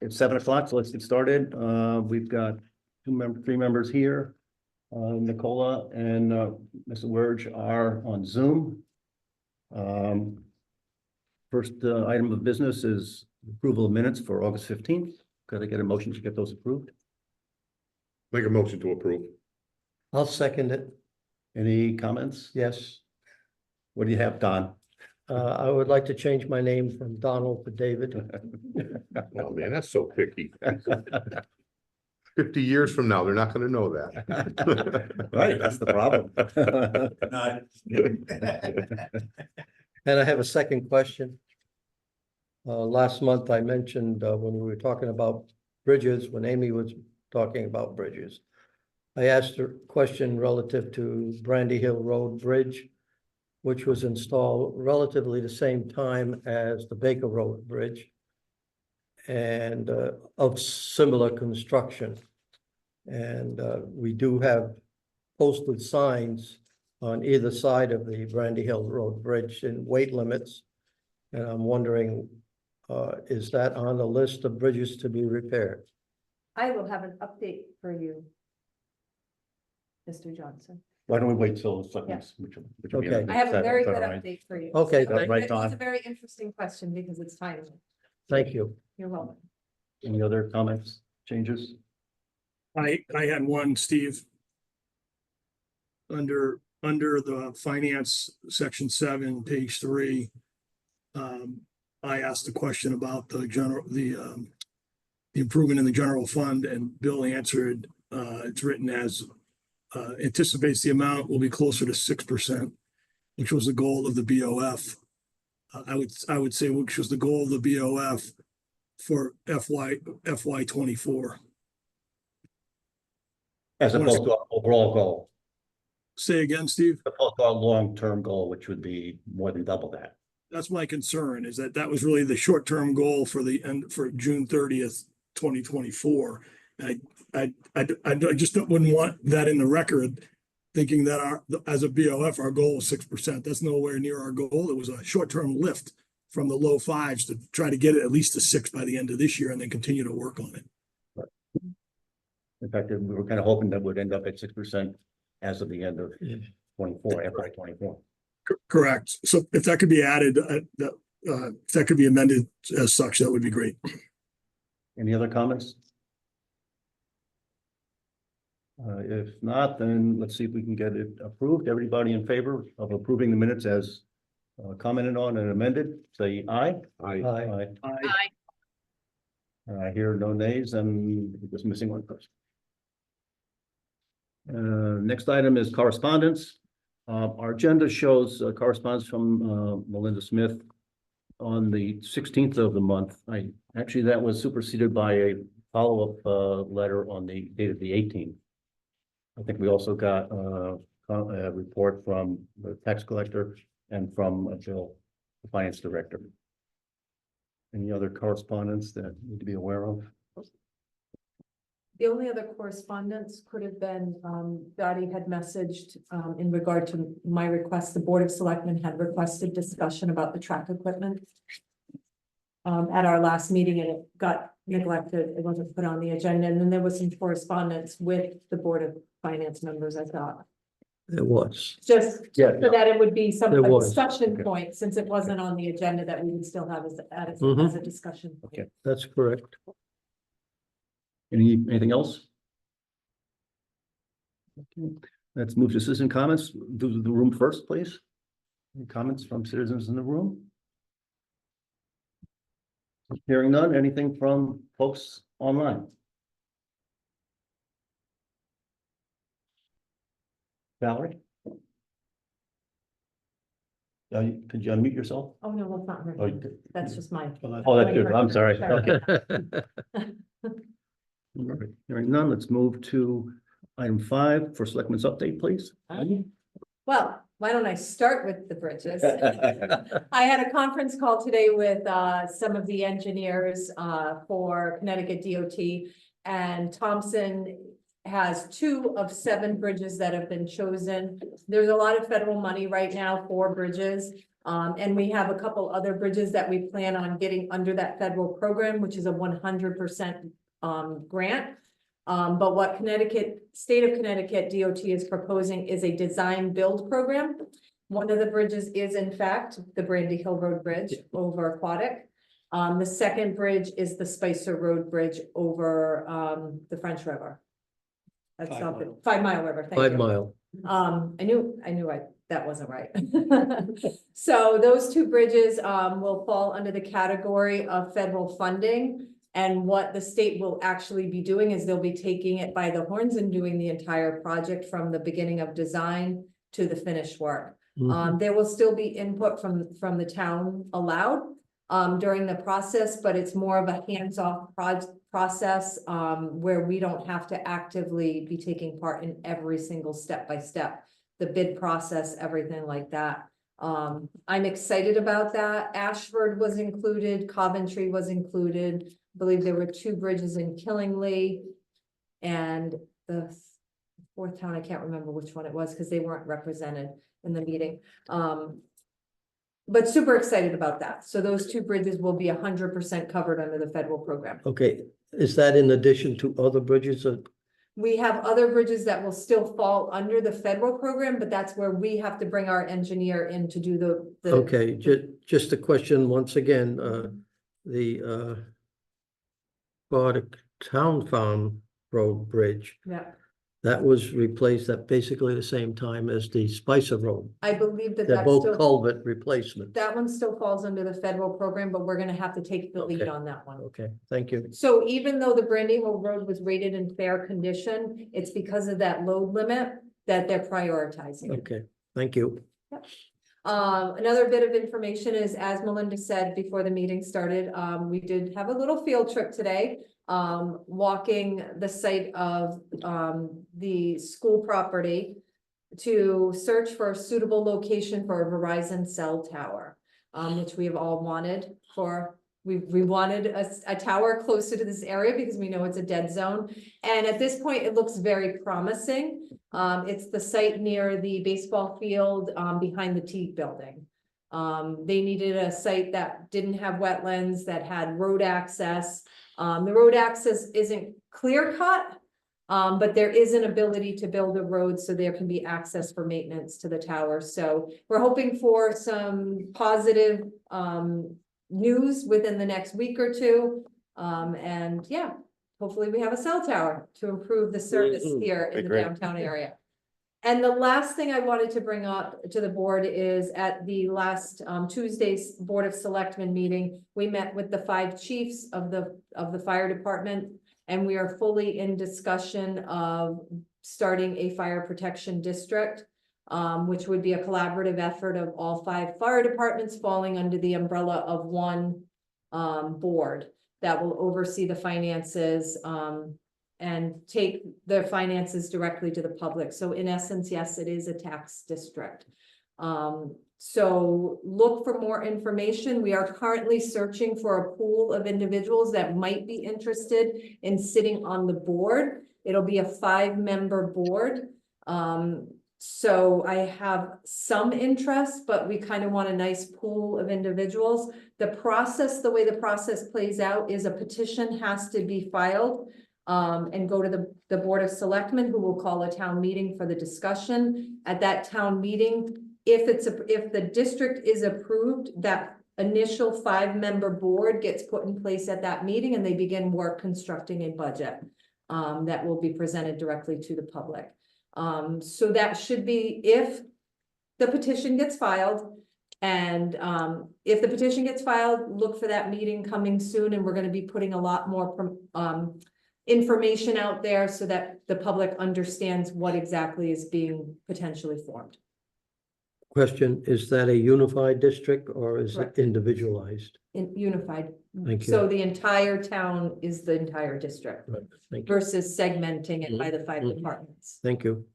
It's 7 o'clock, so let's get started. We've got three members here. Nicola and Mr. Werge are on Zoom. First item of business is approval of minutes for August 15th. Could I get a motion to get those approved? Make a motion to approve. I'll second it. Any comments? Yes. What do you have, Don? I would like to change my name from Donald to David. Oh, man, that's so picky. 50 years from now, they're not gonna know that. Right, that's the problem. And I have a second question. Last month I mentioned when we were talking about bridges, when Amy was talking about bridges, I asked her a question relative to Brandy Hill Road Bridge, which was installed relatively the same time as the Baker Road Bridge and of similar construction. And we do have posted signs on either side of the Brandy Hill Road Bridge and weight limits. And I'm wondering, is that on the list of bridges to be repaired? I will have an update for you, Mr. Johnson. Why don't we wait till the Yeah. which will be Okay. I have a very good right? update for you. Okay, So, right, It's Dawn. a very interesting question because it's timely. Thank you. You're welcome. Any other comments, changes? I had one, Steve. Under the finance, section 7, page 3. I asked a question about the improvement in the general fund, and Bill answered, it's written as anticipates the amount will be closer to 6%, which was the goal of the BOF. I would say which was the goal of the BOF for FY 24. As opposed to our overall goal, Say again, Steve? opposed to our long-term goal, which would be more than double that. That's my concern, is that was really the short-term goal for the end, for June 30th, 2024. I just wouldn't want that in the record, thinking that as a BOF, our goal was 6%. That's nowhere near our goal. It was a short-term lift from the low 5s to try to get it at least to 6 by the end of this year and then continue to work on it. In fact, we were kind of hoping that would end up at 6% as of the end of 24, FY 24. Correct. So if that could be added, if that could be amended as such, that would be great. Any other comments? If not, then let's see if we can get it approved. Everybody in favor of approving the minutes as commented on and amended, say aye. Aye. I hear no nays, and we're just missing one person. Next item is correspondence. Our agenda shows correspondence from Melinda Smith on the 16th of the month. Actually, that was superseded by a follow-up letter on the date of the 18th. I think we also got a report from the tax collector and from Bill, the finance director. Any other correspondence that need to be aware of? The only other correspondence could have been, Dottie had messaged in regard to my request. The Board of Selectmen had requested discussion about the track equipment at our last meeting, and it got neglected. It wasn't put on the agenda. And then there was some correspondence with the Board of Finance members, I thought. It was. Just Yeah. so that it would be some There was. discussion Okay. point, since it wasn't on the agenda, that we would still have as Mhm. a discussion. point. Okay. That's correct. Anything else? Okay, let's move to citizen comments. Do the room first, please. Any comments from citizens in the room? Hearing none, anything from folks online? Valerie? Could you unmute yourself? Oh, no, that's not her. Oh, you did. That's just mine. Oh, that's good. I'm sorry. Sorry. Okay. All right. Hearing none, let's move to item 5 for Selectmen's update, please. Well, why don't I start with the bridges? I had a conference call today with some of the engineers for Connecticut DOT, and Thompson has 2 of 7 bridges that have been chosen. There's a lot of federal money right now for bridges. And we have a couple other bridges that we plan on getting under that federal program, which is a 100% grant. But what state of Connecticut DOT is proposing is a design build program. One of the bridges is in fact the Brandy Hill Road Bridge over Aquatic. The second bridge is the Spicer Road Bridge over the French River. That's 5 not the Mile. 5 Mile River, thank 5 you. Mile. That wasn't right. So those two bridges will fall under the category of federal funding. And what the state will actually be doing is they'll be taking it by the horns and doing the entire project from the beginning of design to the finished work. Mhm. There will still be input from the town allowed during the process, but it's more of a hands-off process where we don't have to actively be taking part in every single step by step, the bid process, everything like that. I'm excited about that. Ashford was included, Coventry was included. I believe there were 2 bridges in Killingly. And the 4th town, I can't remember which one it was because they weren't represented in the meeting. But super excited about that. So those 2 bridges will be 100% covered under the federal program. Okay, is that in addition to other bridges? We have other bridges that will still fall under the federal program, but that's where we have to bring our engineer in to do the. Okay, just a question once again, the Aquatic Town Farm Road Bridge, Yeah, that was replaced at basically the same time as the Spicer Road. I believe that They're that's both still, culvert replacements. that one still falls under the federal program, but we're gonna have to take the lead Okay. on that one. Okay, thank you. So even though the Brandy Hill Road was rated in fair condition, it's because of that load limit that they're prioritizing. Okay, thank you. Another bit of information is, as Melinda said before the meeting started, we did have a little field trip today. Walking the site of, the school property to search for a suitable location for a Verizon cell tower, which we have all wanted for. We wanted a tower closer to this area because we know it's a dead zone. And at this point, it looks very promising. It's the site near the baseball field, behind the T building. They needed a site that didn't have wetlands, that had road access. The road access isn't clear cut, but there is an ability to build a road so there can be access for maintenance to the tower. So we're hoping for some positive, news within the next week or 2. And yeah, hopefully we have a cell tower to improve the service Mhm. here in Be the great. downtown area. And the last thing I wanted to bring up to the board is at the last Tuesday's Board of Selectmen meeting, we met with the 5 chiefs of the fire department. And we are fully in discussion of starting a fire protection district, which would be a collaborative effort of all 5 fire departments falling under the umbrella of one board that will oversee the finances and take the finances directly to the public. So in essence, yes, it is a tax district. So look for more information. We are currently searching for a pool of individuals that might be interested in sitting on the board. It'll be a 5-member board. So I have some interest, but we kind of want a nice pool of individuals. The way the process plays out is a petition has to be filed and go to the Board of Selectmen, who will call a town meeting for the discussion. At that town meeting, if the district is approved, that initial 5-member board gets put in place at that meeting and they begin work constructing a budget that will be presented directly to the public. So that should be if the petition gets filed. And if the petition gets filed, look for that meeting coming soon, and we're going to be putting a lot more information out there so that the public understands what exactly is being potentially formed. Question, is that a unified district or is it Correct. individualized? Unified. Thank you. So the entire town is the entire district Right, thank you. versus segmenting it by the 5 Mhm. departments. Thank you.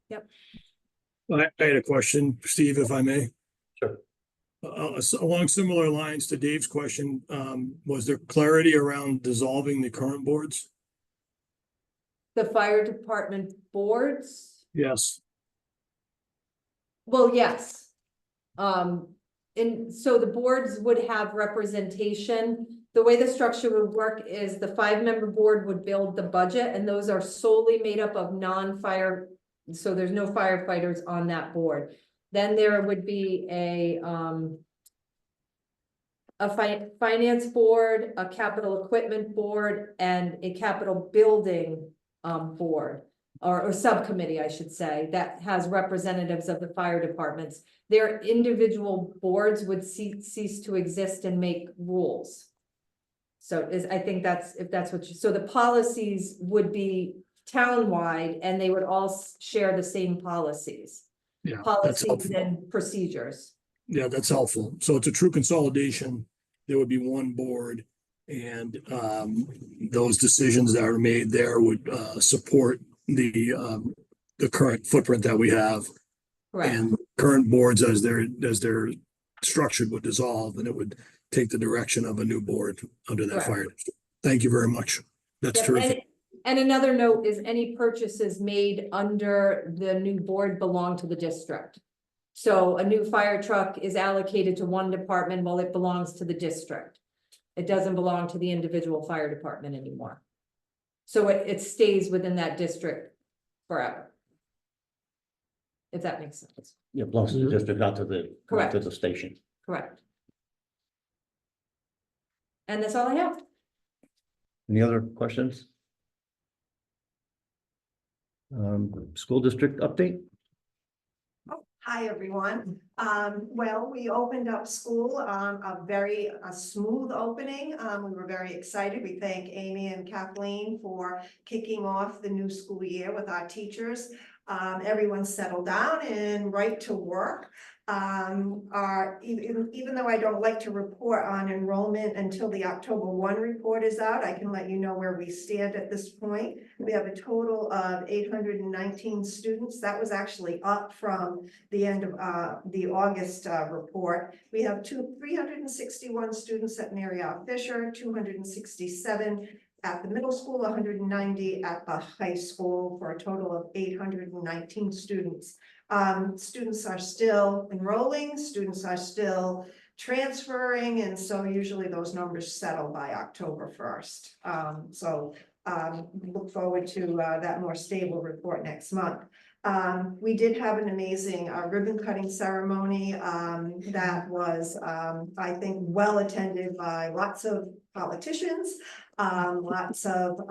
I had a question, Steve, if I may. Sure. Along similar lines to Dave's question, was there clarity around dissolving the current boards? The fire department boards. Yes. Well, yes. and so the boards would have representation. The way the structure would work is the 5-member board would build the budget, and those are solely made up of non-fire. So there's no firefighters on that board. Then there would be a finance board, a capital equipment board, and a capital building board. Or subcommittee, I should say, that has representatives of the fire departments. Their individual boards would cease to exist and make rules. So I think if that's what so the policies would be townwide, and they would all share the same policies. Yeah, that's Policies helpful. and procedures. Yeah, that's helpful. So it's a true consolidation. There would be one board, and those decisions that are made there would support the current footprint that we have. Correct. And current boards, as they're structured, would dissolve, and it would take the direction of a new board under that Correct. fire district. Thank you very much. That's Yep, terrific. And another note is any purchases made under the new board belong to the district. So a new fire truck is allocated to one department while it belongs to the district. It doesn't belong to the individual fire department anymore. So it stays within that district forever. If that makes sense. Yeah, belongs to the Mhm. district, not to the, not to Correct. the station. Correct. And that's all I have. Any other questions? School district update? Hi, everyone. Well, we opened up school, a smooth opening. We were very excited. We thank Amy and Kathleen for kicking off the new school year with our teachers. Everyone settled down and right to work. Even though I don't like to report on enrollment until the October 1 report is out, I can let you know where we stand at this point. We have a total of 819 students. That was actually up from the end of the August report. We have 361 students at Mary R. Fisher, 267 at the middle school, 190 at the high school, for a total of 819 students. Students are still enrolling, students are still transferring, and so usually those numbers settle by October 1st. Look forward to that more stable report next month. We did have an amazing ribbon cutting ceremony that was, I think, well attended by lots of politicians, lots of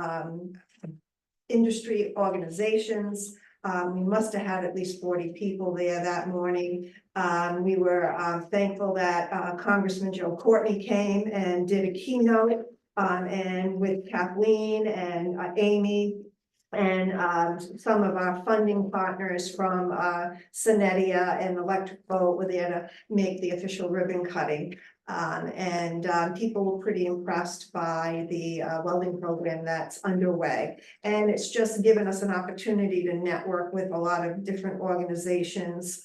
industry organizations. We must have had at least 40 people there that morning. We were thankful that Congressman Joe Courtney came and did a keynote, and with Kathleen and Amy and some of our funding partners from Synetia and Electric Boat were there to make the official ribbon cutting. People were pretty impressed by the welding program that's underway. And it's just given us an opportunity to network with a lot of different organizations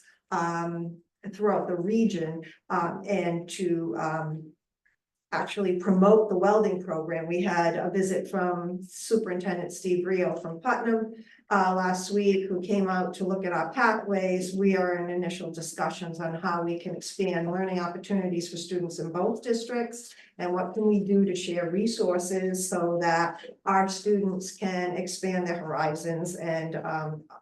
throughout the region and to actually promote the welding program. We had a visit from Superintendent Steve Rio from Putnam last week, who came out to look at our pathways. We are in initial discussions on how we can expand learning opportunities for students in both districts, and what can we do to share resources so that our students can expand their horizons and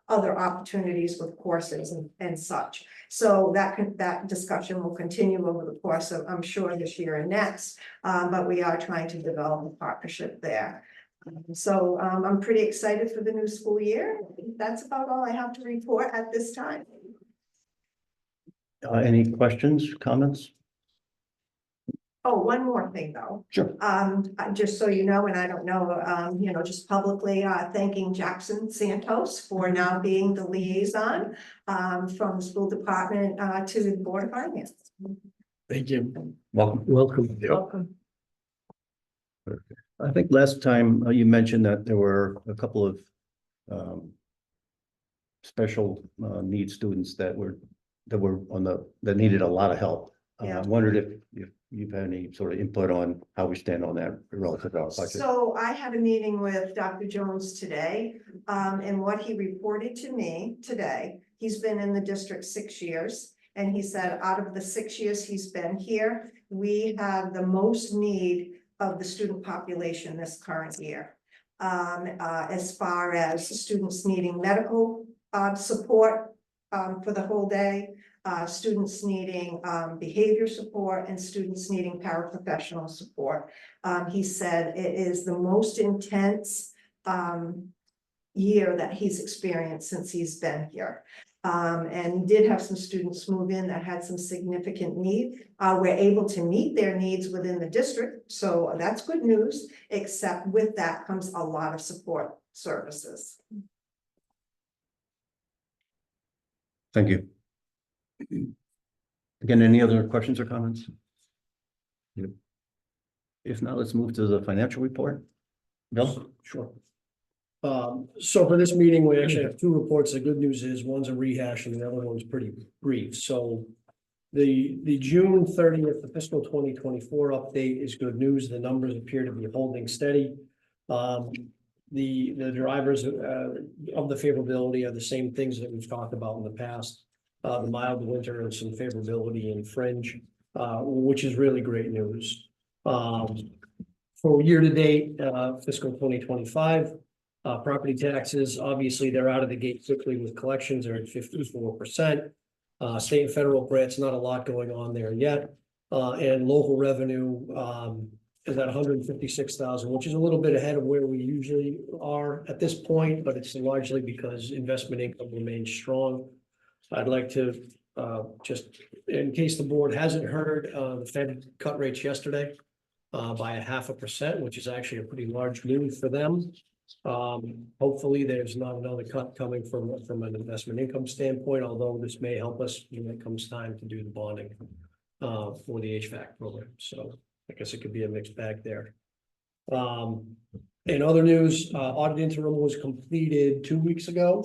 other opportunities with courses and such. So that discussion will continue over the course of, I'm sure, this year and next, but we are trying to develop a partnership there. I'm pretty excited for the new school year. That's about all I have to report at this time. Any questions, comments? Oh, one more thing though. Sure. Just so you know, and I don't know, just publicly thanking Jackson Santos for now being the liaison from the school department to the Board of Finance. Thank you. Welcome. Welcome. Welcome. I think last time you mentioned that there were a couple of special needs students that needed a lot of help. Yeah. I wondered if you've had any sort of input on how we stand on that relative to our budget. So I had a meeting with Dr. Jones today, and what he reported to me today, he's been in the district 6 years. And he said, out of the 6 years he's been here, we have the most need of the student population this current year. As far as students needing medical support for the whole day, students needing behavior support, and students needing paraprofessional support. He said it is the most intense year that he's experienced since he's been here. And did have some students move in that had some significant need. We're able to meet their needs within the district, so that's good news, except with that comes a lot of support services. Thank you. Again, any other questions or comments? Yep. If not, let's move to the financial report. Bill? Sure. So for this meeting, we actually have two reports. The good news is one's a rehash and the other one's pretty brief. So the June 30th, the fiscal 2024 update is good news. The numbers appear to be holding steady. The drivers of the favorability are the same things that we've talked about in the past. The mild winter and some favorability in fringe, which is really great news. For year to date, fiscal 2025, property taxes, obviously, they're out of the gate quickly with collections. They're at 54%. State and federal grants, not a lot going on there yet. And local revenue is at 156,000, which is a little bit ahead of where we usually are at this point, but it's largely because investment income remains strong. I'd like to just, in case the board hasn't heard, the Fed cut rates yesterday by 0.5%, which is actually a pretty large move for them. Hopefully there's not another cut coming from an investment income standpoint, although this may help us when it comes time to do the bonding for the HVAC program. So I guess it could be a mixed bag there. In other news, audit interim was completed 2 weeks ago.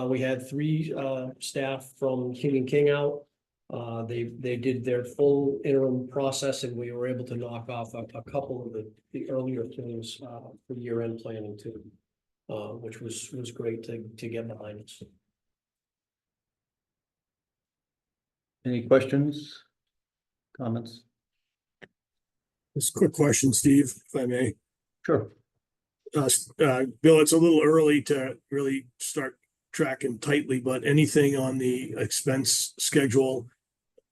We had 3 staff from King and King out. They did their full interim process, and we were able to knock off a couple of the earlier things for year-end planning too, which was great to get behind us. Any questions? Comments? Just a quick question, Steve, if I may. Sure. Bill, it's a little early to really start tracking tightly, but anything on the expense schedule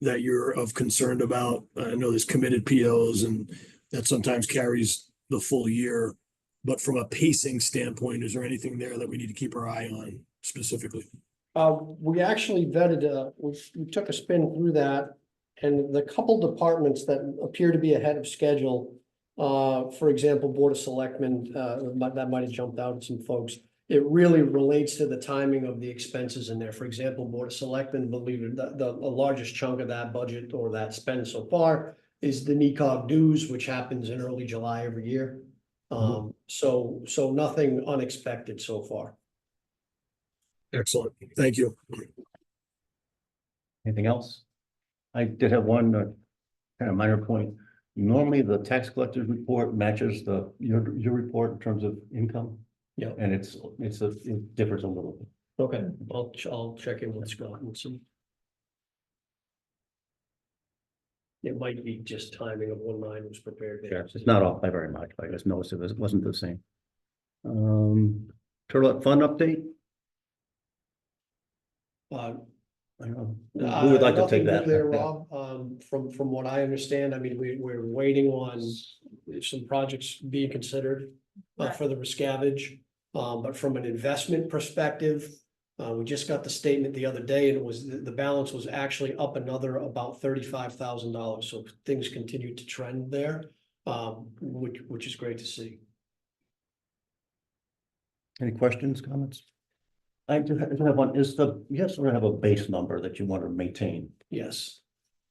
that you're of concerned about? I know there's committed POs and that sometimes carries the full year, but from a pacing standpoint, is there anything there that we need to keep our eye on specifically? We actually vetted, we took a spin through that, and the couple departments that appear to be ahead of schedule, for example, Board of Selectmen, that might have jumped out at some folks. It really relates to the timing of the expenses in there. For example, Board of Selectmen, believe it, the largest chunk of that budget or that spend so far is the NECOG dues, which happens in early July every year. So nothing unexpected so far. Excellent. Thank you. Anything else? I did have one kind of minor point. Normally, the tax collector's report matches your report in terms of income. Yeah. And it differs a little bit. Okay, I'll check in with Scott and see. It might be just timing of when mine was prepared. It's not off by very much, but I just noticed it wasn't the same. Turlet Fund update? I don't know. Who would like to take Nothing that? new there, Rob. From what I understand, I mean, we're waiting on some projects being considered for the rescavage. But from an investment perspective, we just got the statement the other day, and it was the balance was actually up another about $35,000. So things continue to trend there, which is great to see. Any questions, comments? I do have one. You sort of have a base number that you want to maintain. Yes.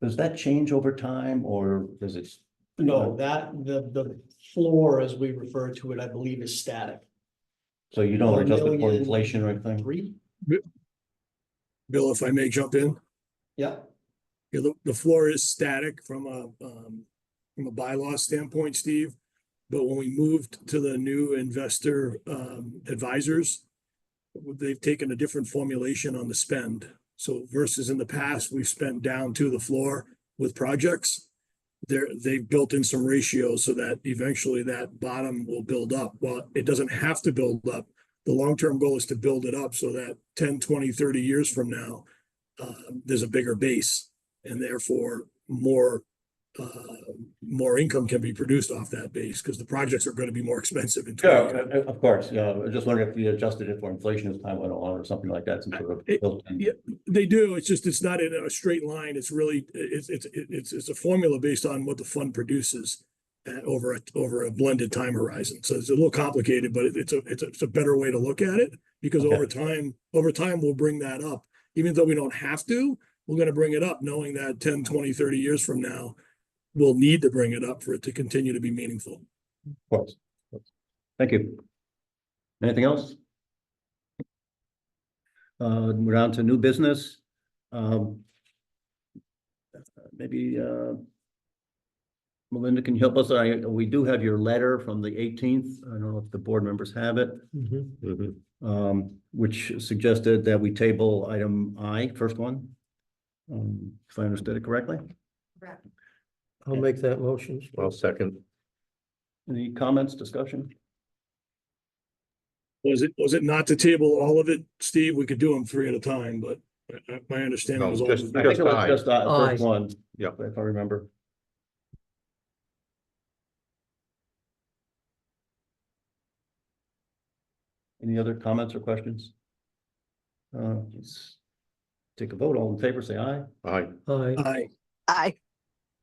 Does that change over time, or does it? No, that the floor, as we refer to it, I believe is static. So you don't adjust it for inflation or anything? 3? Bill, if I may jump in. Yeah. Yeah, the floor is static from a bylaw standpoint, Steve. But when we moved to the new investor advisors, they've taken a different formulation on the spend. So versus in the past, we've spent down to the floor with projects. They've built in some ratios so that eventually that bottom will build up. Well, it doesn't have to build up. The long-term goal is to build it up so that 10, 20, 30 years from now, there's a bigger base and therefore more income can be produced off that base because the projects are going to be more expensive in 20 years. Of course, yeah, I was just wondering if you adjusted it for inflation as time went on or something like that, some sort of built-in. Yeah, they do. It's just, it's not in a straight line. It's really, it's a formula based on what the fund produces over a blended time horizon. So it's a little complicated, but it's a better way to look at it because Okay. over time, we'll bring that up. Even though we don't have to, we're going to bring it up knowing that 10, 20, 30 years from now, we'll need to bring it up for it to continue to be meaningful. Of course. Thank you. Anything else? We're on to new business. Maybe, Melinda, can you help us? We do have your letter from the 18th. I don't know if the board members have it, which suggested that we table item I, first one. If I understood it correctly. Correct. I'll make that motion. Well, second, Any comments, discussion? Was it not to table all of it, Steve? We could do them three at a time, but my understanding No, was all. just- of I it. think it was aye. just the first Aye. one, yeah, if I remember. Any other comments or questions? Let's take a vote. All in favor, say aye. aye, Aye. Aye.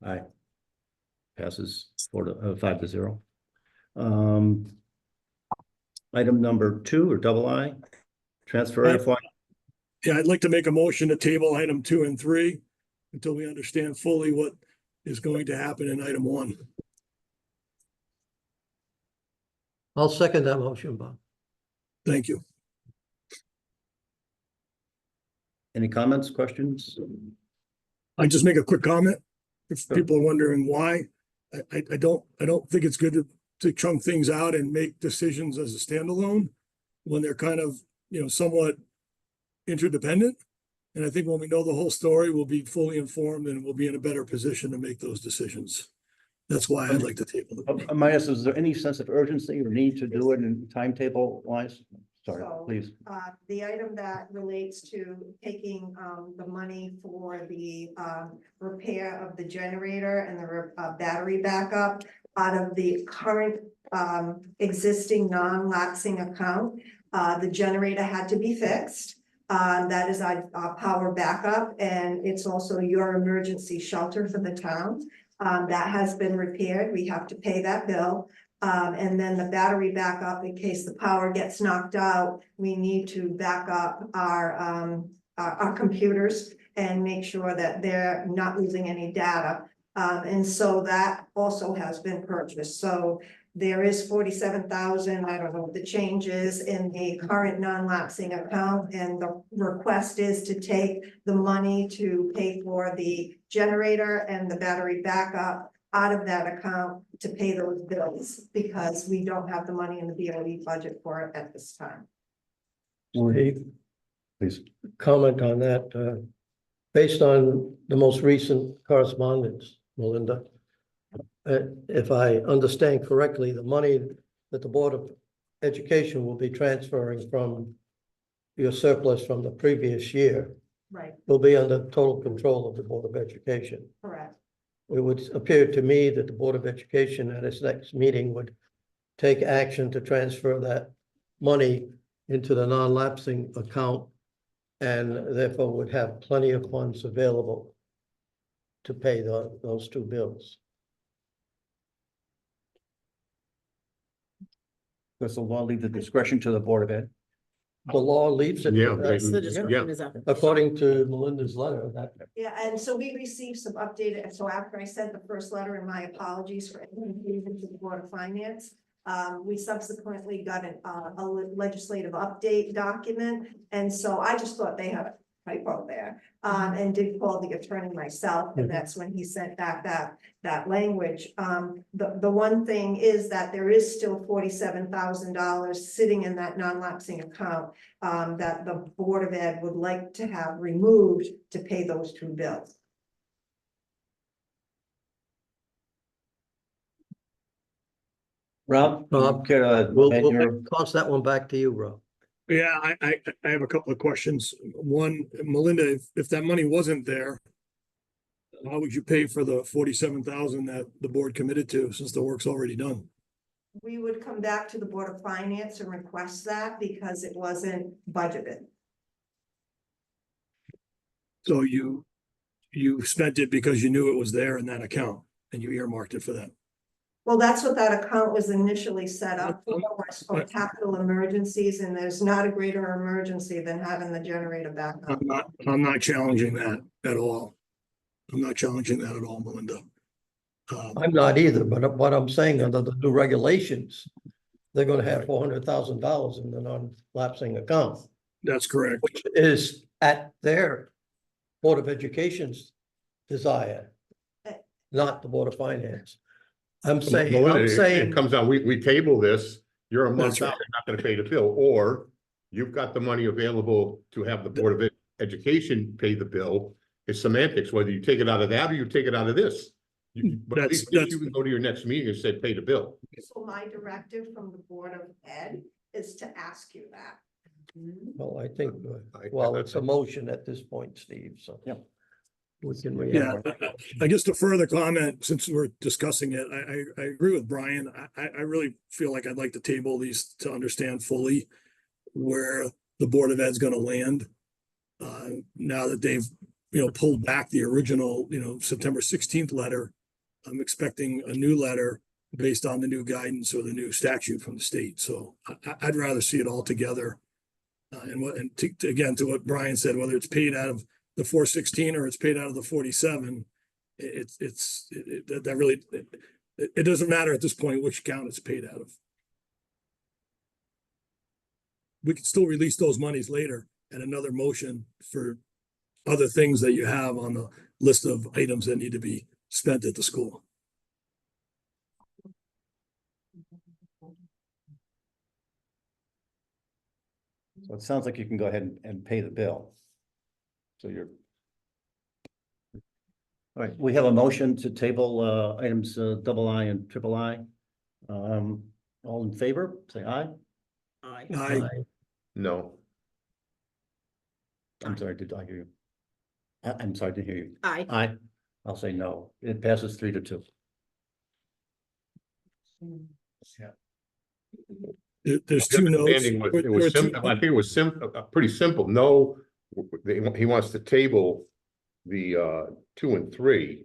Aye. Passes 5-0. Item number 2 or double I, transfer Aye. FY. Yeah, I'd like to make a motion to table item 2 and 3 until we understand fully what is going to happen in item 1. I'll second that motion, Bob. Thank you. Any comments, questions? I just make a quick comment. If Sure. people are wondering why, I don't think it's good to chunk things out and make decisions as a standalone when they're kind of, somewhat interdependent. And I think when we know the whole story, we'll be fully informed and we'll be in a better position to make those decisions. That's why I'd like to table it. Minus, is there any sense of urgency or need to do it in timetable wise? Sorry, So, please. The item that relates to taking the money for the repair of the generator and the battery backup out of the current existing non-lapsing account. The generator had to be fixed. That is our power backup, and it's also your emergency shelter for the town. That has been repaired. We have to pay that bill. And then the battery backup, in case the power gets knocked out, we need to back up our computers and make sure that they're not losing any data. And so that also has been purchased. So there is 47,000, I don't know what the change is in the current non-lapsing account, and the request is to take the money to pay for the generator and the battery backup out of that account to pay those bills, because we don't have the money in the BOE budget for it at this time. Steve, Please. comment on that, based on the most recent correspondence, Melinda. If I understand correctly, the money that the Board of Education will be transferring from your surplus from the previous year Right, will be under total control of the Board of Education. correct. It would appear to me that the Board of Education at its next meeting would take action to transfer that money into the non-lapsing account, and therefore would have plenty of funds available to pay those two bills. Does the law leave the discretion to the Board of Ed? The law leaves it. Yeah, That's the discretion is according to Melinda's letter, that Yeah, and so we received some updated, so after I sent the first letter, and my apologies for any confusion to the Board of Finance. We subsequently got a legislative update document, and so I just thought they had typo there. And did call the attorney myself, and that's when he sent back that language. The one thing is that there is still $47,000 sitting in that non-lapsing account, that the Board of Ed would like to have removed to pay those two bills. Rob? Rob, care to We'll, add your- we'll toss that one back to you, Rob. Yeah, I have a couple of questions. One, Melinda, if that money wasn't there, how would you pay for the 47,000 that the board committed to, since the work's already done? We would come back to the Board of Finance and request that because it wasn't budgeted. So you spent it because you knew it was there in that account and you earmarked it for that. Well, that's what that account was initially set up for, was for capital emergencies, and there's not a greater emergency than having the generator back up. I'm not challenging that at all. I'm not challenging that at all, Melinda. I'm not either, but what I'm saying, under the new regulations, they're gonna have $400,000 in the non-lapsing account, That's correct. which is at their Board of Education's desire, not the Board of Finance. Melinda, it comes down, we table this, you're a month That's out, right. you're not gonna pay the bill, or you've got the money available to have the Board of Education pay the bill. It's semantics, whether you take it out of that or you take it out of this. But at least you can go to your next meeting and say, pay the bill. So my directive from the Board of Ed is to ask you that. Well, I think, well, it's a motion at this point, Steve, so. Yeah. We can. Yeah, I guess to further comment, since we're discussing it, I agree with Brian. I really feel like I'd like to table these to understand fully where the Board of Ed's gonna land. Now that they've, pulled back the original, September 16th letter, I'm expecting a new letter based on the new guidance or the new statute from the state. So I'd rather see it all together. Again, to what Brian said, whether it's paid out of the 416 or it's paid out of the 47, it doesn't matter at this point which account it's paid out of. We can still release those monies later and another motion for other things that you have on the list of items that need to be spent at the school. So it sounds like you can go ahead and pay the bill. So you're. All right, we have a motion to table items double I and triple I. All in favor, say aye. I, No, I'm sorry, did I hear you? I'm sorry to hear you. Aye. Aye. I'll say no. It passes 3-2. there's two notes. understanding was, it was simple, I think it was pretty simple, no, he wants to table the 2 and 3.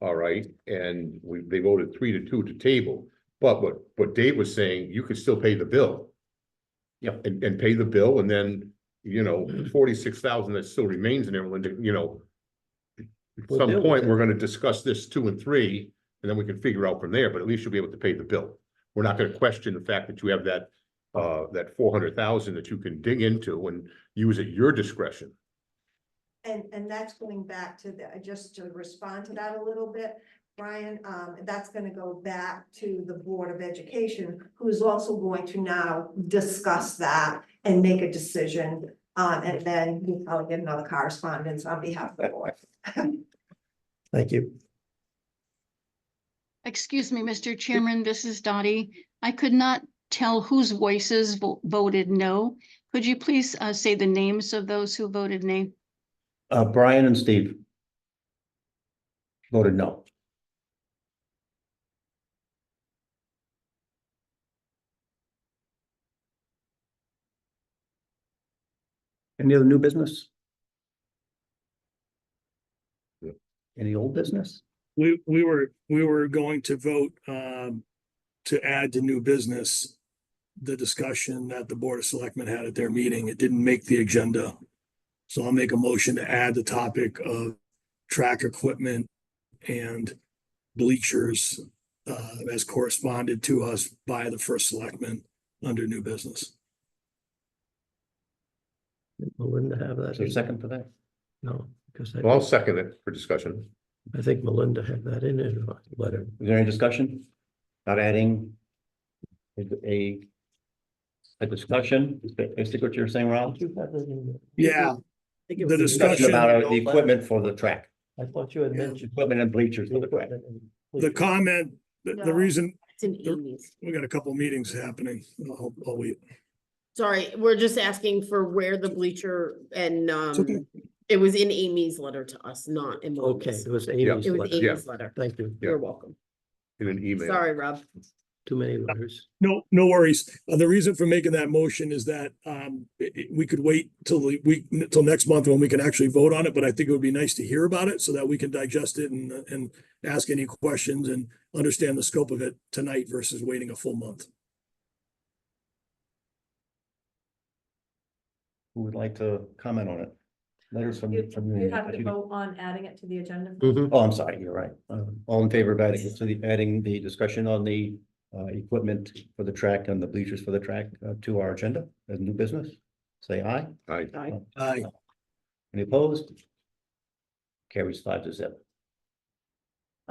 All right, and they voted 3-2 to table, but what Dave was saying, you could still pay the bill. Yep. And pay the bill, and then, 46,000 that still remains in there, Linda, at We'll some deal with point, it. we're gonna discuss this 2 and 3, and then we can figure out from there, but at least you'll be able to pay the bill. We're not gonna question the fact that you have that 400,000 that you can dig into and use at your discretion. And that's going back to just to respond to that a little bit, Brian, that's gonna go back to the Board of Education, who's also going to now discuss that and make a decision. And then you probably get another correspondence on behalf of the board. Thank you. Excuse me, Mr. Chairman, this is Dottie. I could not tell whose voices voted no. Could you please say the names of those who voted nay? Brian and Steve voted no. Any other new business? Yeah. Any old business? We were going to vote to add to new business the discussion that the Board of Selectmen had at their meeting. It didn't make the agenda. So I'll make a motion to add the topic of track equipment and bleachers as corresponded to us by the first selectman under new business. Melinda have that? Is there a in? second for that? No, because Well, I'll second it for discussion. I think Melinda had that in her letter. Is there any discussion about adding a discussion? I think what you're saying, Ron? Yeah, the Discussion discussion, about the equipment for the track, I thought you had Yeah. mentioned. equipment and bleachers for the track. the comment, the No. reason, It's in Amy's. we got a couple meetings happening. I'll wait. Sorry, we're just asking for where the bleacher and, okay. it was in Amy's letter to us, not in Okay, Melinda's. it was Amy's It was letter. Amy's letter. Thank you. You're welcome. In an email. Sorry, Rob. Too many letters. No, no worries. The reason for making that motion is that we could wait till till next month when we can actually vote on it, but I think it would be nice to hear about it so that we can digest it and ask any questions and understand the scope of it tonight versus waiting a full month. Who would like to comment on it? Letters from. You have to vote on adding it to the agenda. Mhm. Oh, I'm sorry, you're right. All in favor of adding it to adding the discussion on the equipment for the track and the bleachers for the track to our agenda as new business? Say aye. I, Aye. Any opposed? Carries 5-0.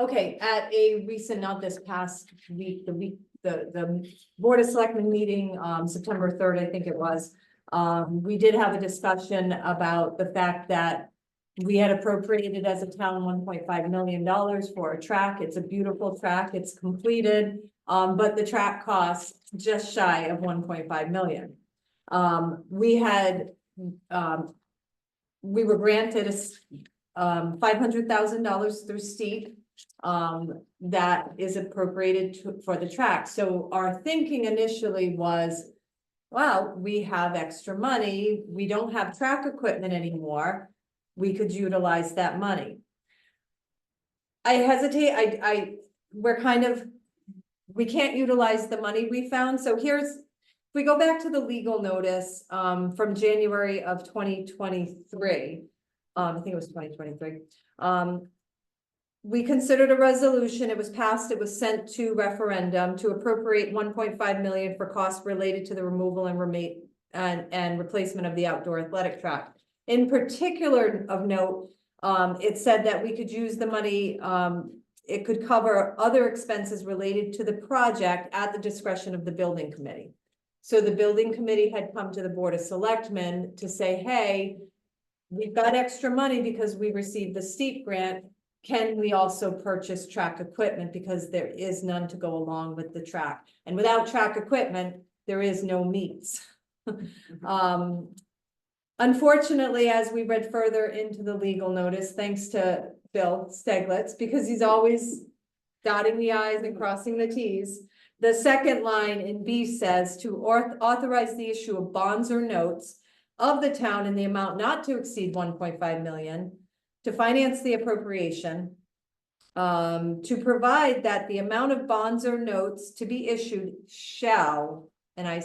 Okay, at a recent, not this past week, the Board of Selectmen meeting, September 3rd, I think it was. We did have a discussion about the fact that we had appropriated as a town $1.5 million for a track. It's a beautiful track. It's completed. But the track costs just shy of 1.5 million. We were granted $500,000 through STEEP. That is appropriated for the track. So our thinking initially was, well, we have extra money. We don't have track equipment anymore. We could utilize that money. I hesitate, we can't utilize the money we found. So if we go back to the legal notice, from January of 2023, I think it was 2023. We considered a resolution, it was passed, it was sent to referendum to appropriate 1.5 million for costs related to the removal and replacement of the outdoor athletic track. In particular of note, it said that we could use the money, it could cover other expenses related to the project at the discretion of the building committee. So the building committee had come to the Board of Selectmen to say, hey, we've got extra money because we received the STEEP grant. Can we also purchase track equipment because there is none to go along with the track? And without track equipment, there is no meets. Unfortunately, as we read further into the legal notice, thanks to Bill Steglitz, because he's always dotting the i's and crossing the t's. The second line in B says to authorize the issue of bonds or notes of the town in the amount not to exceed 1.5 million to finance the appropriation, to provide that the amount of bonds or notes to be issued shall, and I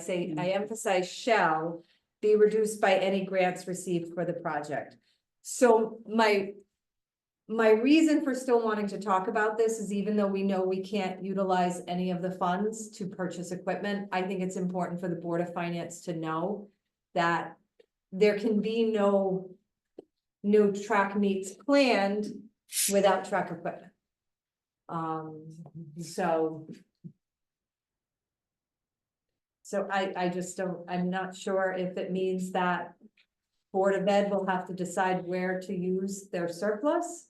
emphasize shall, be reduced by any grants received for the project. So my reason for still wanting to talk about this is even though we know we can't utilize any of the funds to purchase equipment, I think it's important for the Board of Finance to know that there can be no track meets planned without track equipment. So I just don't, I'm not sure if it means that Board of Ed will have to decide where to use their surplus.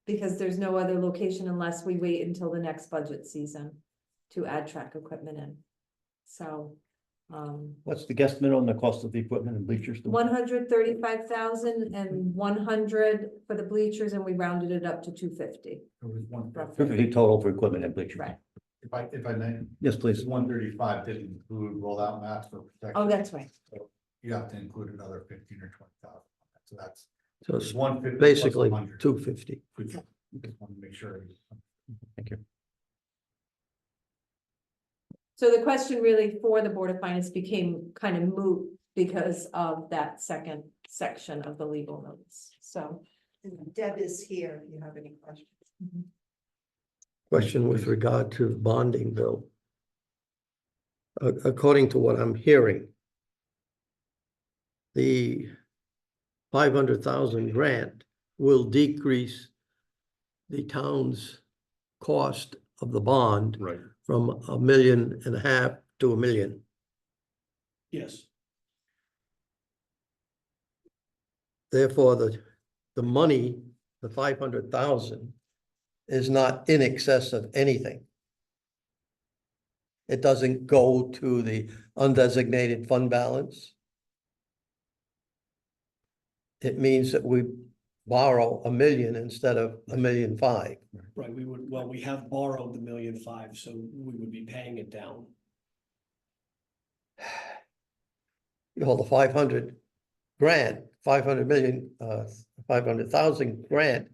Because there's no other location unless we wait until the next budget season to add track equipment in. So, What's the guesstimate on the cost of the equipment and bleachers? 135,000 and 100 for the bleachers, and we rounded it up to 250. It was one, roughly. 250 total for equipment and bleachers. Right. if I may, Yes, please. this 135 didn't include rollout mats for protection. Oh, that's right. So you have to include another 15 or 20,000. So that's So it's 150 basically plus 100. 250. Just want to make sure. Thank you. So the question really for the Board of Finance became kind of moot because of that second section of the legal notice. So. Deb is here if you have any questions. Question with regard to bonding, Bill. According to what I'm hearing, the 500,000 grant will decrease the town's cost of the bond Right. from 1.5 million to 1 million. Yes, Therefore, the money, the 500,000 is not in excess of anything. It doesn't go to the undesignated fund balance. It means that we borrow 1 million instead of 1.5 million. right, we have borrowed the 1.5 million, so we would be paying it down. You hold the 500 grand, 500 million, 500,000 grant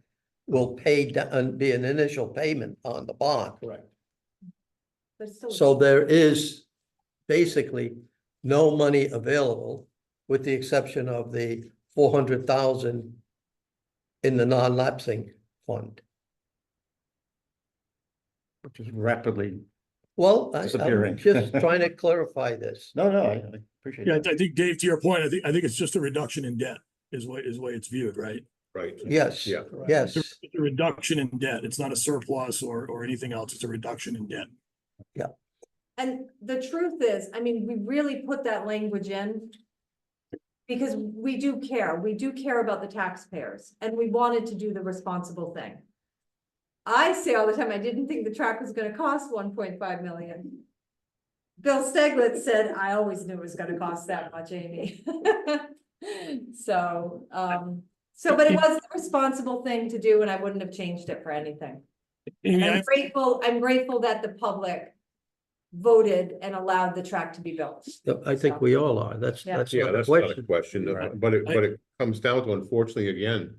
will pay down, be an initial payment on the bond. Correct. But still, So there is basically no money available, with the exception of the 400,000 in the non-lapsing fund. Which is rapidly, Well, I'm Disappearing. just trying to clarify this. no, I appreciate Yeah, that. I think Dave, to your point, I think it's just a reduction in debt is way it's viewed, right? Right. Yes, Yeah. yes. It's a reduction in debt. It's not a surplus or anything else. It's a reduction in debt. and the truth is, I mean, we really put that language in because we do care about the taxpayers, and we wanted to do the responsible thing. I say all the time, I didn't think the track was gonna cost 1.5 million. Bill Steglitz said, I always knew it was gonna cost that much, Amy. So, but it was the responsible thing to do, and I wouldn't have changed it for anything. And Amy, I'm grateful that the public voted and allowed the track to be built. I think we all are. That's Yeah. not Yeah, a that's not a question. question, Right. but it comes down to, unfortunately, again,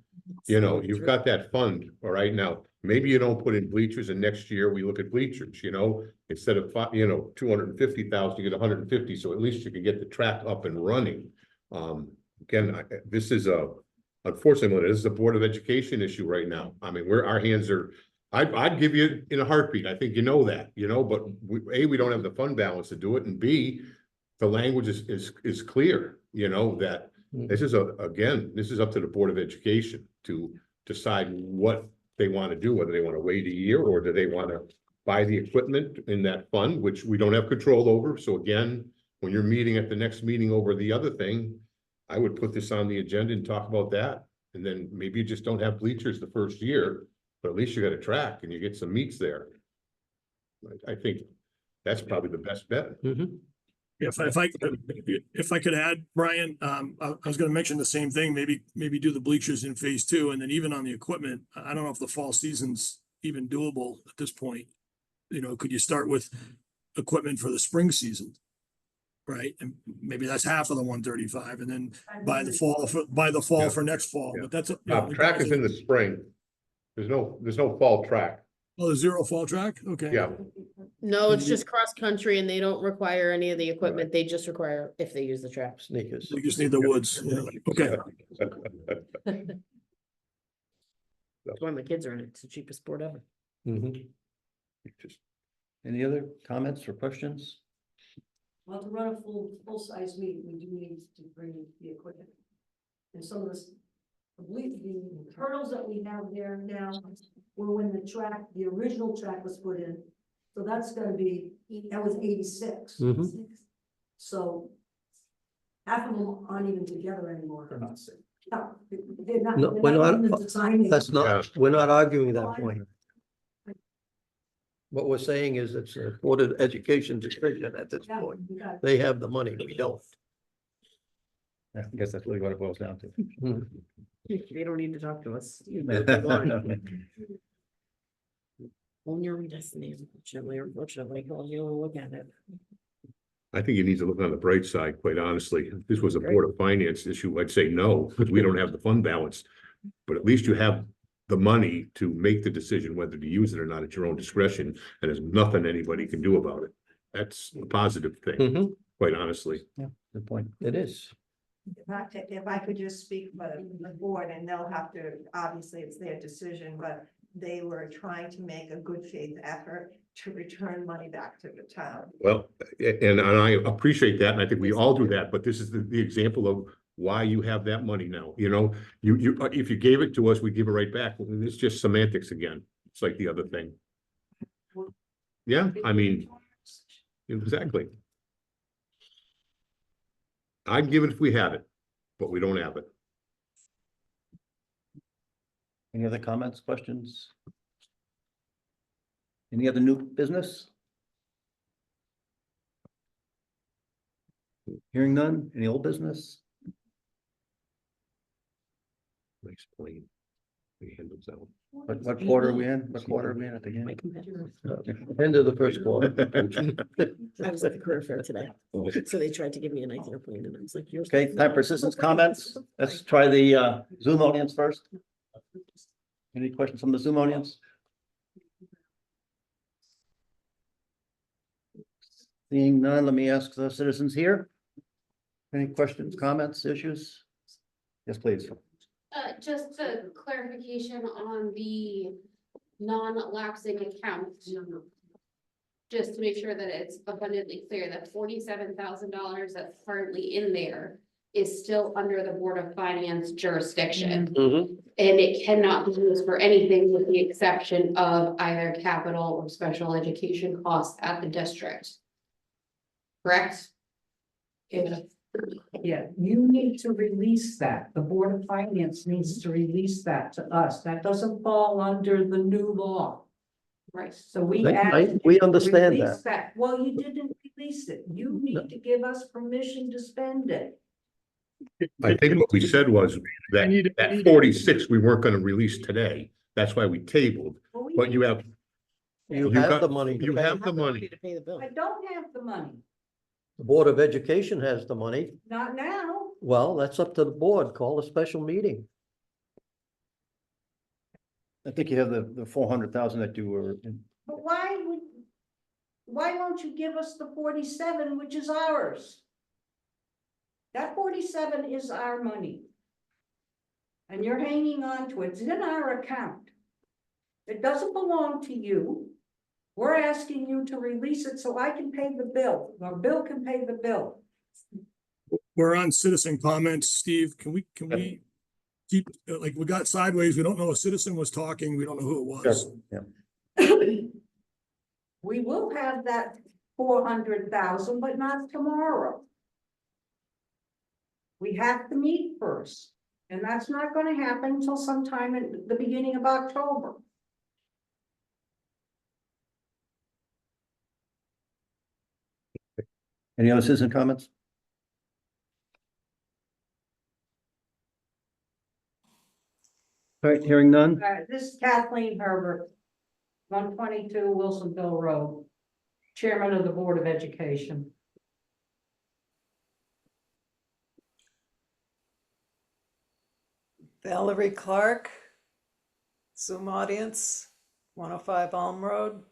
you know, you've got that fund, all right, now, maybe you don't put in bleachers and next year we look at bleachers, you know, instead of 250,000, you get 150, so at least you can get the track up and running. Again, this is unfortunately, this is a Board of Education issue right now. I mean, our hands are, I'd give you in a heartbeat. I think you know that, but we don't have the fund balance to do it, and B, the language is clear, that this is this is up to the Board of Education to decide what they want to do, whether they want to wait a year or do they want to buy the equipment in that fund, which we don't have control over. So again, when you're meeting at the next meeting over the other thing, I would put this on the agenda and talk about that. And then maybe you just don't have bleachers the first year, but at least you got a track and you get some meets there. I think that's probably the best bet. Mhm. If I could add, Brian, I was gonna mention the same thing, maybe do the bleachers in phase 2, and then even on the equipment, I don't know if the fall season's even doable at this point. Could you start with equipment for the spring season? Right, and maybe that's half of the 135, and then by the fall Yeah. for next fall, Yeah. but that's. Track is in the spring. There's no fall track. Oh, the zero fall track, okay. Yeah, No, it's just cross-country and they don't require any of the equipment. They just require if they use the track. Sneakers. We just need the woods, yeah, okay. That's why my kids are in it. It's the cheapest sport ever. Mhm. Any other comments or questions? Well, to run a full-size meet, we do need to bring the equipment. And some of this, I believe the hurdles that we have there now were when the original track was put in. So that's gonna be, that was 86. Mhm. So half of them aren't even together anymore. They're not safe. No, they're not. No, they're we're not- in the design yet. That's not, we're not arguing that point. What we're saying is it's a Board of Education decision at this Yeah, point. we got it. They have the money, we don't. I guess that's really what it boils down to. Mhm. They don't need to talk to us. Own your own destiny, unfortunately or fortunately, you'll look at it. I think you need to look on the bright side, quite honestly. If this was a Board of Finance issue, I'd say no, because we don't have the fund balance. But at least you have the money to make the decision whether to use it or not at your own discretion, and there's nothing anybody can do about it. That's a positive thing, Mhm. quite honestly. Good point. It is. If I could just speak for the board, and they'll have to, obviously it's their decision, but they were trying to make a good faith effort to return money back to the town. Well, and I appreciate that, and I think we all do that, but this is the example of why you have that money now, you know? You, if you gave it to us, we give it right back. It's just semantics again. It's like the other thing. Yeah, I mean, exactly. I'd give it if we had it, but we don't have it. Any other comments, questions? Any other new business? Hearing none, any old business? Nice plane. The handles out. What quarter are we in? What quarter are we in at the My end? competitor. End of the first quarter. I was at the career fair today, so they tried to give me a nice airplane and I was like, yours. Okay, time for citizens' comments. Let's try the Zoom audience first. Any questions from the Zoom audience? Seeing none, let me ask the citizens here. Any questions, comments, issues? Yes, please. Just a clarification on the non-lapsing account. Just to make sure that it's abundantly clear that $47,000 that's currently in there is still under the Board of Finance jurisdiction. Mhm. And it cannot be used for anything with the exception of either capital or special education costs at the district. Correct? Yeah, you need to release that. The Board of Finance needs to release that to us. That doesn't fall under the new law. Right. So we We asked you we to understand release that. Well, you didn't release it. You need to give us permission to spend it. I think what we said was that, that 46, we weren't gonna release today. That's why we tabled, Well, we but you have, You You have got- the money. to you pay. have the money. To pay the bill. I don't have the money, The Board of Education has the money. not now. Well, that's up to the board. Call a special meeting. I think you have the 400,000 that you were. But why won't you give us the 47, which is ours? That 47 is our money. And you're hanging on to it. It's in our account. It doesn't belong to you. We're asking you to release it so I can pay the bill, or Bill can pay the bill. We're on citizen comments, Steve. Can we keep, like, we got sideways. We don't know a citizen was talking. We don't know who it was. We will have that 400,000, but not tomorrow. We have to meet first, and that's not gonna happen until sometime in the beginning of October. Any other citizen comments? All right, hearing none. This is Kathleen Herbert, 122 Wilsonville Road, Chairman of the Board of Education. Valerie Clark, Zoom audience, 105 Elm Road.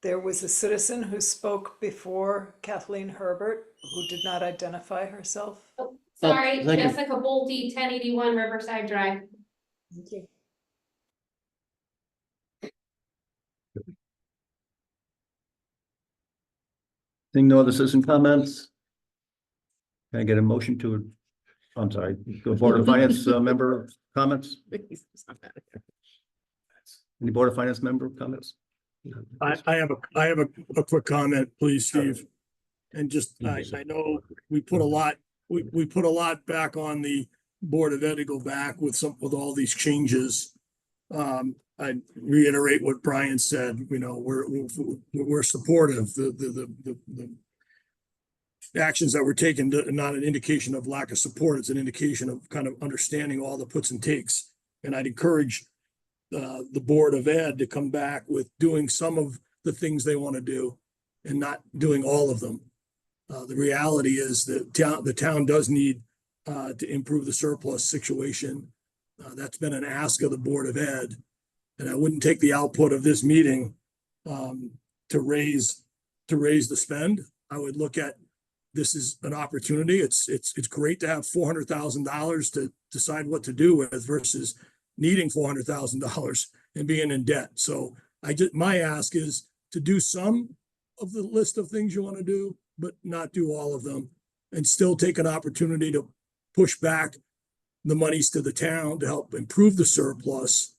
There was a citizen who spoke before Kathleen Herbert, who did not identify herself. Sorry, thank you. Jessica Bolte, 1081 Riverside Drive. Thank you. Seeing no other citizen comments? Can I get a motion to, I'm sorry, go Board of Finance member comments? Any Board of Finance member comments? I have a quick comment, please, Steve. And just, I know we put a lot, we put a lot back on the Board of Ed to go back with with all these changes. I reiterate what Brian said, you know, we're supportive. The actions that were taken are not an indication of lack of support. It's an indication of kind of understanding all the puts and takes. And I'd encourage the Board of Ed to come back with doing some of the things they want to do and not doing all of them. The reality is that the town does need to improve the surplus situation. That's been an ask of the Board of Ed. And I wouldn't take the output of this meeting to raise the spend. I would look at this as an opportunity. It's great to have $400,000 to decide what to do with versus needing $400,000 and being in debt. So my ask is to do some of the list of things you want to do, but not do all of them, and still take an opportunity to push back the monies to the town to help improve the surplus.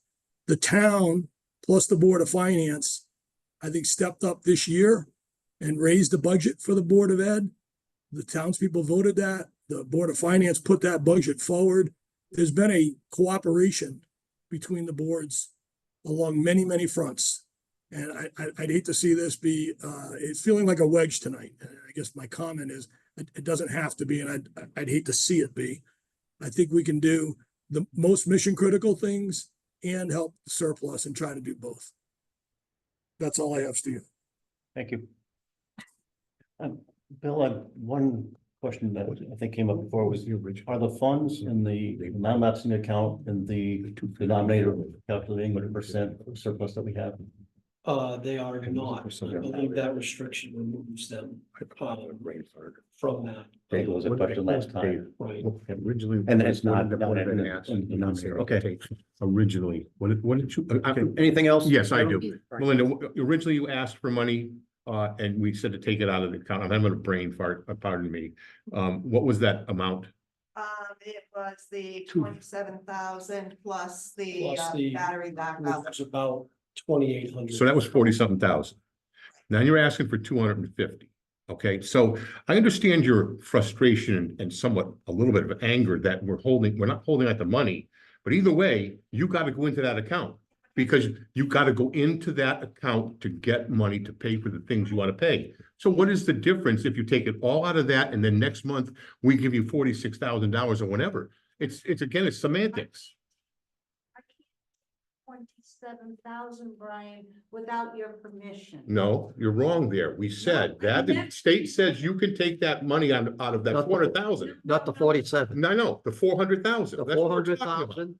The town plus the Board of Finance, I think, stepped up this year and raised the budget for the Board of Ed. The townspeople voted that. The Board of Finance put that budget forward. There's been a cooperation between the boards along many, many fronts. And I'd hate to see this be, it's feeling like a wedge tonight. I guess my comment is, it doesn't have to be, and I'd hate to see it be. I think we can do the most mission critical things and help the surplus and try to do both. That's all I have, Steve. Thank you. Bill, I have one question that I think came up before was, are the funds in the non-lapsing account and the denominator calculating what percent surplus that we have? They are not. I believe that restriction removes them from that. That was a question last time. Right. Originally. And it's not What down had been in- asked, in- in- okay. Originally, what did you? Okay, anything else? Yes, I do. Melinda, originally you asked for money, and we said to take it out of the account. I'm having a brain fart, pardon me. What was that amount? It was the 27,000 plus the Plus the- battery backup. It's about 2,800. So that was 47 thousand. Now you're asking for 250. Okay, so I understand your frustration and somewhat a little bit of anger that we're not holding out the money. But either way, you got to go into that account because you got to go into that account to get money to pay for the things you want to pay. So what is the difference if you take it all out of that and then next month we give you $46,000 or whatever? It's again, it's semantics. 27,000, Brian, without your permission. No, you're wrong there. We said that the state says you can take that money out of that Not the- 400,000. Not the 47. No, the 400,000. The That's what we're talking about. 400,000.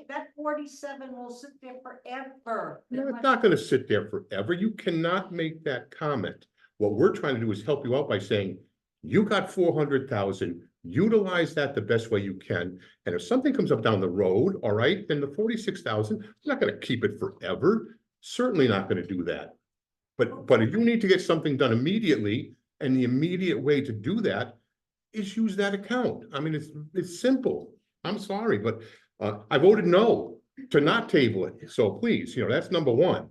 That 47 will sit there forever. No, it's not gonna sit there forever. You cannot make that comment. What we're trying to do is help you out by saying, you got 400,000, utilize that the best way you can. And if something comes up down the road, all right, then the 46,000, I'm not gonna keep it forever. Certainly not gonna do that. But if you need to get something done immediately, and the immediate way to do that is use that account. I mean, it's simple. I'm sorry, but I voted no to not table it. So please, that's number one.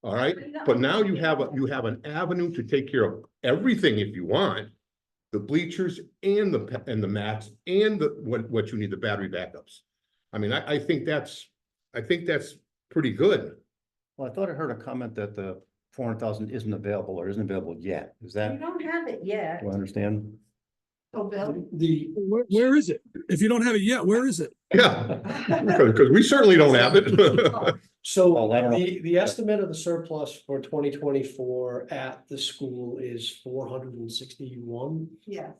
All right, but now you have an avenue to take care of everything if you want. The bleachers and the mats and what you need, the battery backups. I mean, I think that's pretty good. Well, I thought I heard a comment that the 400,000 isn't available or isn't available yet. Is You that, don't have it yet. do I understand? Oh, Bill. The, Where is it? If you don't have it yet, where is it? Yeah, because we certainly don't have it. so Oh, I don't know. the estimate of the surplus for 2024 at the school is 461,000. Yeah.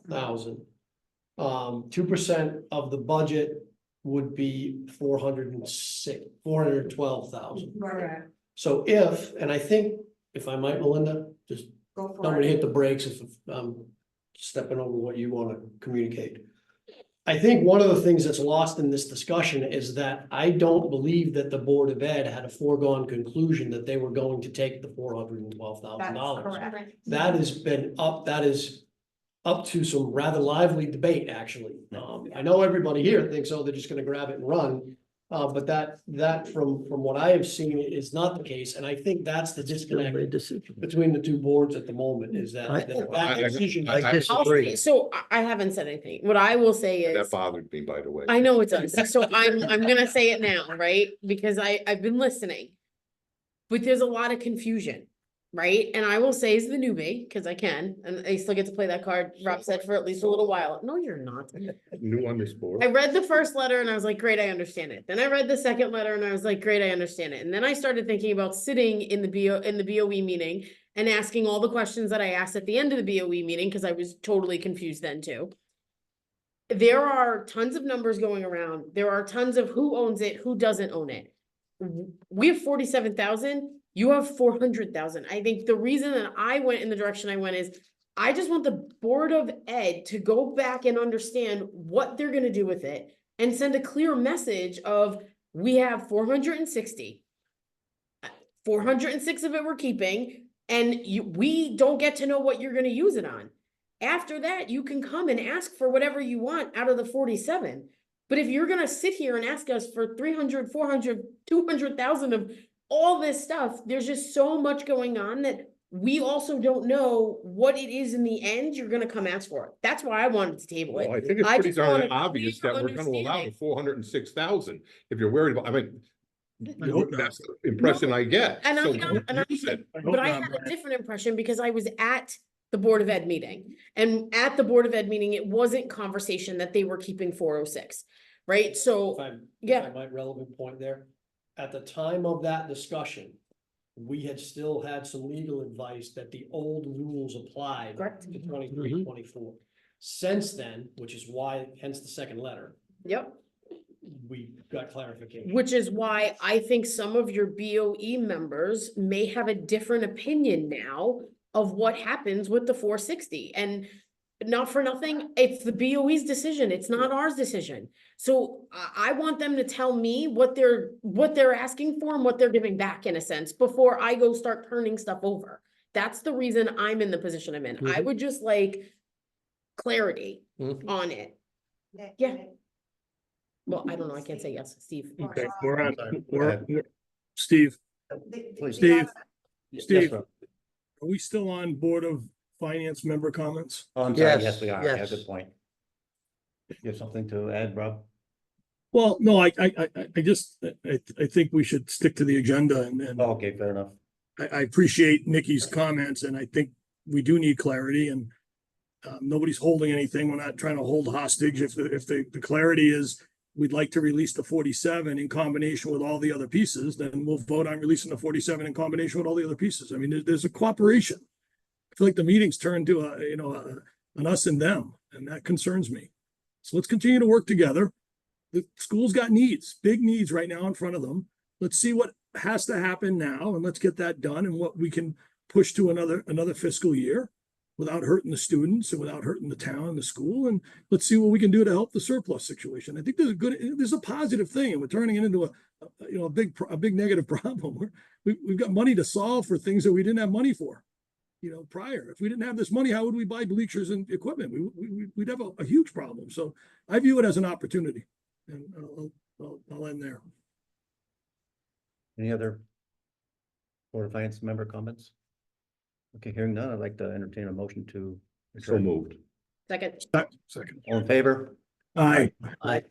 2% of the budget would be 412,000. Right. So and I think, if I might, Melinda, just Go I'm for gonna it. hit the brakes if I'm stepping over what you want to communicate. I think one of the things that's lost in this discussion is that I don't believe that the Board of Ed had a foregone conclusion that they were going to take the $412,000. That's correct. That is up to some rather lively debate, actually. I know everybody here thinks, oh, they're just gonna grab it and run. But that from what I have seen is not the case, and I think that's the disconnect between the two boards at the moment, is that that decision. I I'll disagree. say- So I haven't said anything. What I will say That is, bothered me, by the way. I know it does. So I'm gonna say it now, right? Because I've been listening. But there's a lot of confusion, right? And I will say as the newbie, because I can, and I still get to play that card, Rob said, for at least a little while. No, you're not. New on this board. I read the first letter and I was like, great, I understand it. Then I read the second letter and I was like, great, I understand it. And then I started thinking about sitting in the BOE meeting and asking all the questions that I asked at the end of the BOE meeting, because I was totally confused then too. There are tons of numbers going around. There are tons of who owns it, who doesn't own it. We have 47,000. You have 400,000. I think the reason that I went in the direction I went is I just want the Board of Ed to go back and understand what they're gonna do with it and send a clear message of, we have 460. 406 of it we're keeping, and we don't get to know what you're gonna use it on. After that, you can come and ask for whatever you want out of the 47. But if you're gonna sit here and ask us for 300, 400, 200,000 of all this stuff, there's just so much going on that we also don't know what it is in the end you're gonna come ask for. That's why I wanted to table it. Well, I think it's I pretty just want darn a obvious that clear we're gonna allow the understanding. 406,000. If you're worried about, I mean, I hope not. that's the impression I get. And So I don't- and I- use it. I hope But I not, had a Brian. different impression because I was at the Board of Ed meeting. And at the Board of Ed meeting, it wasn't conversation that they were keeping 406, right? So, If I, if yeah. I might relevant point there, at the time of that discussion, we had still had some legal advice that the old rules applied Correct. to 23, 24. Since then, which is why, hence the second letter, Yep. we got clarification. Which is why I think some of your BOE members may have a different opinion now of what happens with the 460. And not for nothing, it's the BOE's decision. It's not ours decision. So I want them to tell me what they're asking for and what they're giving back in a sense before I go start turning stuff over. That's the reason I'm in the position I'm in. I would just like clarity Mhm. on it. Yeah. Well, I don't know. I can't say yes, Steve. Okay, we're on, ahead. Steve, Please. Steve, Yes, Steve. sir. are we still on Board of Finance member comments? Oh, I'm sorry, Yes, yes, we are. Yeah, yes. good point. You have something to add, Rob? Well, no, I think we should stick to the agenda and Oh, okay, fair enough. I appreciate Nikki's comments and I think we do need clarity and nobody's holding anything. We're not trying to hold hostage. If the clarity is we'd like to release the 47 in combination with all the other pieces, then we'll vote on releasing the 47 in combination with all the other pieces. I mean, there's a cooperation. I feel like the meeting's turned to an us and them, and that concerns me. So let's continue to work together. The school's got needs, big needs right now in front of them. Let's see what has to happen now and let's get that done and what we can push to another fiscal year without hurting the students and without hurting the town and the school. And let's see what we can do to help the surplus situation. I think there's a positive thing and we're turning it into a big negative problem. We've got money to solve for things that we didn't have money for, prior. If we didn't have this money, how would we buy bleachers and equipment? We'd have a huge problem. So I view it as an opportunity. And I'll end there. Any other Board of Finance member comments? Okay, hearing none, I'd like to entertain a motion to. So moved. Second. Second. All in favor? Aye. Aye.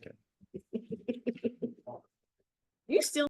You still